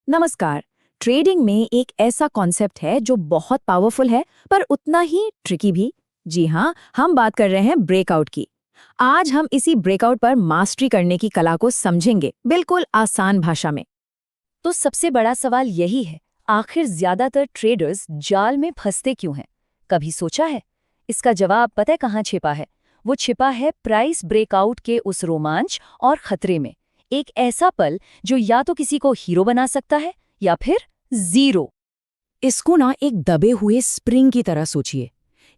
नमस्कार। ट्रेडिंग में एक ऐसा कॉन्सेप्ट है जो बहुत पावरफुल है पर उतना ही ट्रिकी भी। जी हाँ, हम बात कर रहे हैं ब्रेकआउट की। आज हम इसी ब्रेकआउट पर मास्टरी करने की कला को समझेंगे, बिल्कुल आसान भाषा में। तो सबसे बड़ा सवाल यही है, आखिर ज्यादातर ट्रेडर्स जाल में फंसते क्यों हैं? कभी सोचा है? इसका जवाब पता है कहाँ छिपा है? वो छिपा है प्राइस ब्रेकआउट के उस रोमांच और खतरे में। एक ऐसा पल जो या तो किसी को हीरो बना सकता है या फिर जीरो। इसको ना एक दबे हुए स्प्रिंग की तरह सोचिए।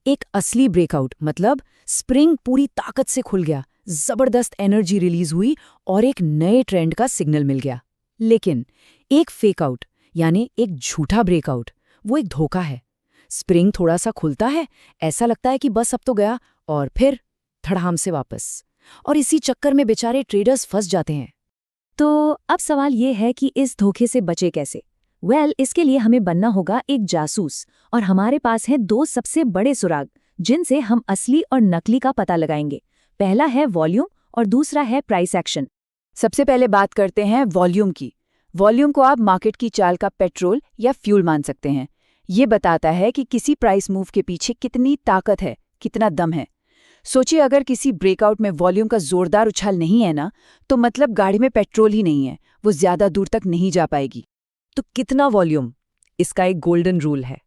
एक असली ब्रेकआउट मतलब स्प्रिंग पूरी ताकत से खुल गया, जबरदस्त एनर्जी रिलीज हुई और एक नए ट्रेंड का सिग्नल मिल गया। लेकिन एक फेक आउट यानी एक झूठा ब्रेकआउट, वो एक धोखा है। स्प्रिंग थोड़ा सा खुलता है, ऐसा लगता है कि बस अब तो गया, और फिर धड़ाम से वापस। और इसी चक्कर में बेचारे ट्रेडर्स फंस जाते हैं। तो अब सवाल ये है कि इस धोखे से बचे कैसे? इसके लिए हमें बनना होगा एक जासूस, और हमारे पास हैं दो सबसे बड़े सुराग जिनसे हम असली और नकली का पता लगाएंगे। पहला है वॉल्यूम और दूसरा है प्राइस एक्शन। सबसे पहले बात करते हैं वॉल्यूम की। वॉल्यूम को आप मार्केट की चाल का पेट्रोल या फ्यूल मान सकते हैं। ये बताता है कि किसी प्राइस मूव के पीछे कितनी ताकत है, कितना दम है। सोचिए, अगर किसी ब्रेकआउट में वॉल्यूम का जोरदार उछाल नहीं है ना, तो मतलब गाड़ी में पेट्रोल ही नहीं है, वो ज्यादा दूर तक नहीं जा पाएगी। तो कितना वॉल्यूम? इसका एक गोल्डन रूल है।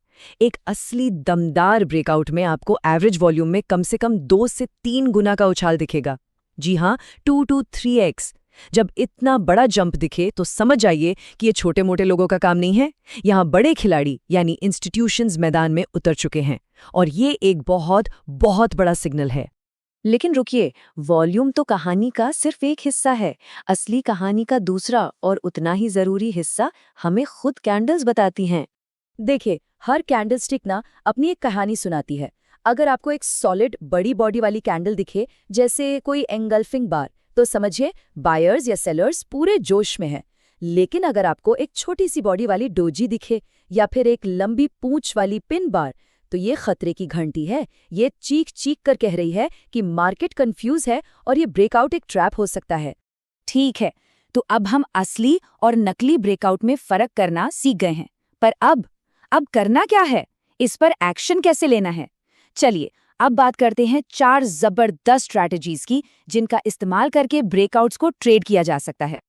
एक असली दमदार ब्रेकआउट में आपको एवरेज वॉल्यूम में कम से कम 2 से 3 गुना का उछाल दिखेगा। जी हाँ, 2 to 3x। जब इतना बड़ा जंप दिखे तो समझ जाइए कि ये छोटे मोटे लोगों का काम नहीं है। यहाँ बड़े खिलाड़ी यानी इंस्टीट्यूशंस मैदान में उतर चुके हैं, और ये एक बहुत बहुत बड़ा सिग्नल है। लेकिन रुकिए, वॉल्यूम तो कहानी का सिर्फ एक हिस्सा है। असली कहानी का दूसरा और उतना ही जरूरी हिस्सा हमें खुद कैंडल्स बताती हैं। देखिए, हर कैंडलस्टिक ना अपनी एक कहानी सुनाती है। अगर आपको एक सॉलिड बड़ी बॉडी वाली कैंडल दिखे, जैसे कोई एंगल्फिंग बार, तो समझिए बायर्स या सेलर्स पूरे जोश में हैं। लेकिन अगर आपको एक छोटी सी बॉडी वाली डोजी दिखे या फिर एक लंबी पूंछ वाली पिन बार, तो ये खतरे की घंटी है। ये चीख चीख कर कह रही है कि मार्केट कंफ्यूज है और ये ब्रेकआउट एक ट्रैप हो सकता है। ठीक है, तो अब हम असली और नकली ब्रेकआउट में फर्क करना सीख गए हैं। पर अब करना क्या है? इस पर एक्शन कैसे लेना है? चलिए, अब बात करते हैं 4 जबरदस्त स्ट्रैटेजीज की, जिनका इस्तेमाल करके ब्रेकआउट्स को ट्रेड किया जा सकता है।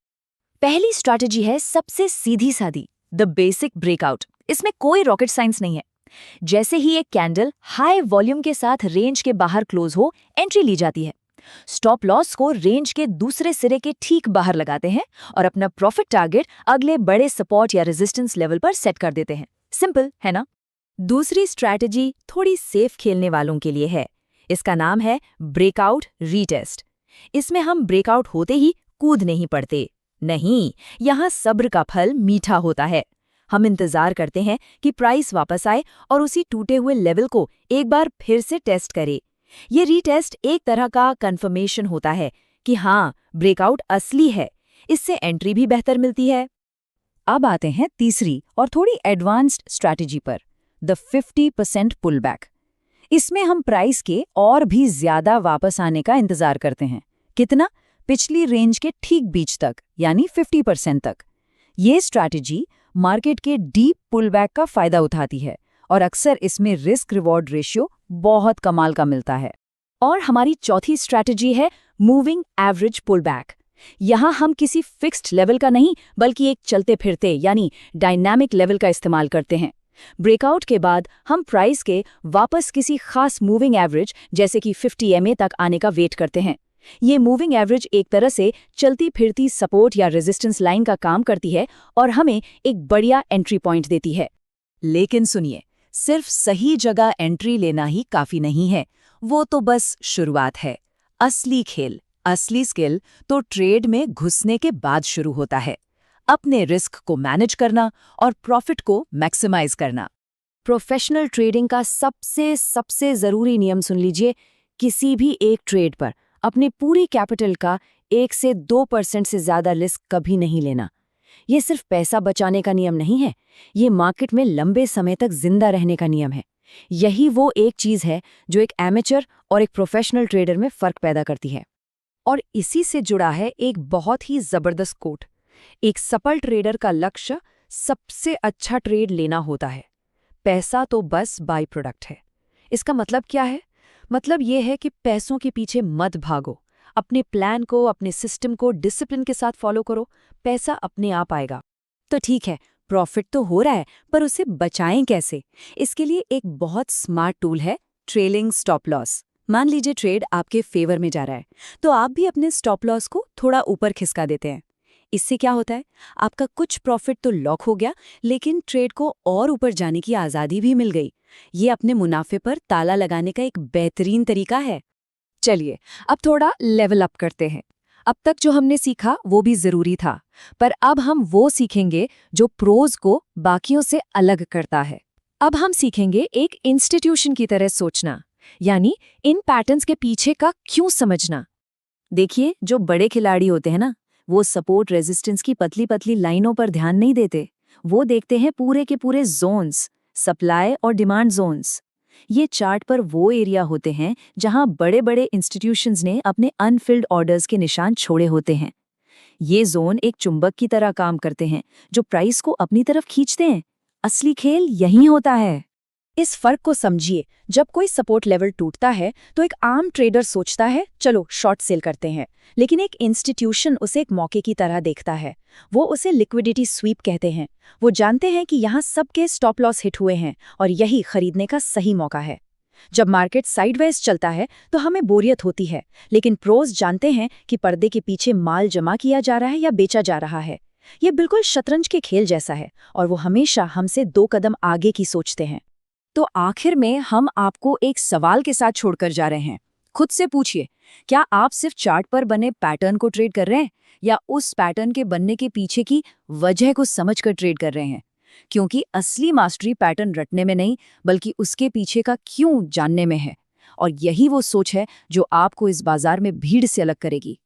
पहली स्ट्रैटेजी है सबसे सीधी सादी, द बेसिक ब्रेकआउट। इसमें कोई रॉकेट साइंस नहीं है। जैसे ही एक कैंडल हाई वॉल्यूम के साथ रेंज के बाहर क्लोज हो, एंट्री ली जाती है। स्टॉप लॉस को रेंज के दूसरे सिरे के ठीक बाहर लगाते हैं और अपना प्रॉफिट टारगेट अगले बड़े सपोर्ट या रेजिस्टेंस लेवल पर सेट कर देते हैं। सिंपल है ना? दूसरी स्ट्रैटेजी थोड़ी सेफ खेलने वालों के लिए है। इसका नाम है ब्रेकआउट रीटेस्ट। इसमें हम ब्रेकआउट होते ही कूद नहीं पड़ते। नहीं, यहाँ सब्र का फल मीठा होता है। हम इंतजार करते हैं कि प्राइस वापस आए और उसी टूटे हुए लेवल को एक बार फिर से टेस्ट करे। ये रीटेस्ट एक तरह का कंफर्मेशन होता है कि हाँ, ब्रेकआउट असली है। इससे एंट्री भी बेहतर मिलती है। अब आते हैं तीसरी और थोड़ी एडवांस्ड स्ट्रैटेजी पर, द 50% पुल बैक। इसमें हम प्राइस के और भी ज्यादा वापस आने का इंतजार करते हैं। कितना? पिछली रेंज के ठीक बीच तक, यानी 50% तक। ये स्ट्रैटेजी मार्केट के डीप पुलबैक का फायदा उठाती है और अक्सर इसमें रिस्क रिवॉर्ड रेशियो बहुत कमाल का मिलता है। और हमारी चौथी स्ट्रैटेजी है मूविंग एवरेज पुलबैक। यहाँ हम किसी फिक्स्ड लेवल का नहीं, बल्कि एक चलते फिरते यानी डायनामिक लेवल का इस्तेमाल करते हैं। ब्रेकआउट के बाद हम प्राइस के वापस किसी खास मूविंग एवरेज जैसे कि 50 MA तक आने का वेट करते हैं। ये मूविंग एवरेज एक तरह से चलती फिरती सपोर्ट या रेजिस्टेंस लाइन का काम करती है और हमें एक बढ़िया एंट्री पॉइंट देती है। लेकिन सुनिए, सिर्फ सही जगह एंट्री लेना ही काफी नहीं है। वो तो बस शुरुआत है। असली खेल, असली स्किल तो ट्रेड में घुसने के बाद शुरू होता है। अपने रिस्क को मैनेज करना और प्रॉफिट को मैक्सिमाइज करना। प्रोफेशनल ट्रेडिंग का सबसे जरूरी नियम सुन लीजिए। किसी भी एक ट्रेड पर अपनी पूरी कैपिटल का 1 से 2% से ज्यादा रिस्क कभी नहीं लेना। ये सिर्फ पैसा बचाने का नियम नहीं है, ये मार्केट में लंबे समय तक जिंदा रहने का नियम है। यही वो एक चीज है जो एक एमेचर और एक प्रोफेशनल ट्रेडर में फर्क पैदा करती है। और इसी से जुड़ा है एक बहुत ही जबरदस्त कोट। एक सफल ट्रेडर का लक्ष्य सबसे अच्छा ट्रेड लेना होता है। पैसा तो बस बाई प्रोडक्ट है। इसका मतलब क्या है? मतलब ये है कि पैसों के पीछे मत भागो। अपने प्लान को, अपने सिस्टम को डिसिप्लिन के साथ फॉलो करो, पैसा अपने आप आएगा। तो ठीक है, प्रॉफिट तो हो रहा है, पर उसे बचाएं कैसे? इसके लिए एक बहुत स्मार्ट टूल है, ट्रेलिंग स्टॉप लॉस। मान लीजिए ट्रेड आपके फेवर में जा रहा है, तो आप भी अपने स्टॉप लॉस को थोड़ा ऊपर खिसका देते हैं। इससे क्या होता है, आपका कुछ प्रॉफिट तो लॉक हो गया, लेकिन ट्रेड को और ऊपर जाने की आज़ादी भी मिल गई। ये अपने मुनाफे पर ताला लगाने का एक बेहतरीन तरीका है। चलिए, अब थोड़ा लेवल अप करते हैं। अब तक जो हमने सीखा वो भी जरूरी था, पर अब हम वो सीखेंगे जो प्रोज को बाकियों से अलग करता है। अब हम सीखेंगे एक इंस्टीट्यूशन की तरह सोचना, यानी इन पैटर्न्स के पीछे का क्यों समझना। देखिए, जो बड़े खिलाड़ी होते हैं ना, वो सपोर्ट रेजिस्टेंस की पतली पतली लाइनों पर ध्यान नहीं देते। वो देखते हैं पूरे के पूरे जोन्स, सप्लाई और डिमांड जोन्स। ये चार्ट पर वो एरिया होते हैं जहां बड़े बड़े इंस्टीट्यूशंस ने अपने अनफिल्ड ऑर्डर्स के निशान छोड़े होते हैं। ये जोन एक चुंबक की तरह काम करते हैं, जो प्राइस को अपनी तरफ खींचते हैं। असली खेल यही होता है। इस फर्क को समझिए। जब कोई सपोर्ट लेवल टूटता है तो एक आम ट्रेडर सोचता है चलो शॉर्ट सेल करते हैं, लेकिन एक इंस्टीट्यूशन उसे एक मौके की तरह देखता है। वो उसे लिक्विडिटी स्वीप कहते हैं। वो जानते हैं कि यहाँ सबके स्टॉप लॉस हिट हुए हैं और यही खरीदने का सही मौका है। जब मार्केट साइडवेज चलता है तो हमें बोरियत होती है, लेकिन प्रोज जानते हैं कि पर्दे के पीछे माल जमा किया जा रहा है या बेचा जा रहा है। ये बिल्कुल शतरंज के खेल जैसा है और वो हमेशा हमसे 2 कदम आगे की सोचते हैं। तो आखिर में हम आपको एक सवाल के साथ छोड़कर जा रहे हैं। खुद से पूछिए, क्या आप सिर्फ चार्ट पर बने पैटर्न को ट्रेड कर रहे हैं, या उस पैटर्न के बनने के पीछे की वजह को समझकर ट्रेड कर रहे हैं? क्योंकि असली मास्टरी पैटर्न रटने में नहीं, बल्कि उसके पीछे का क्यों जानने में है। और यही वो सोच है जो आपको इस बाजार में भीड़ से अलग करेगी।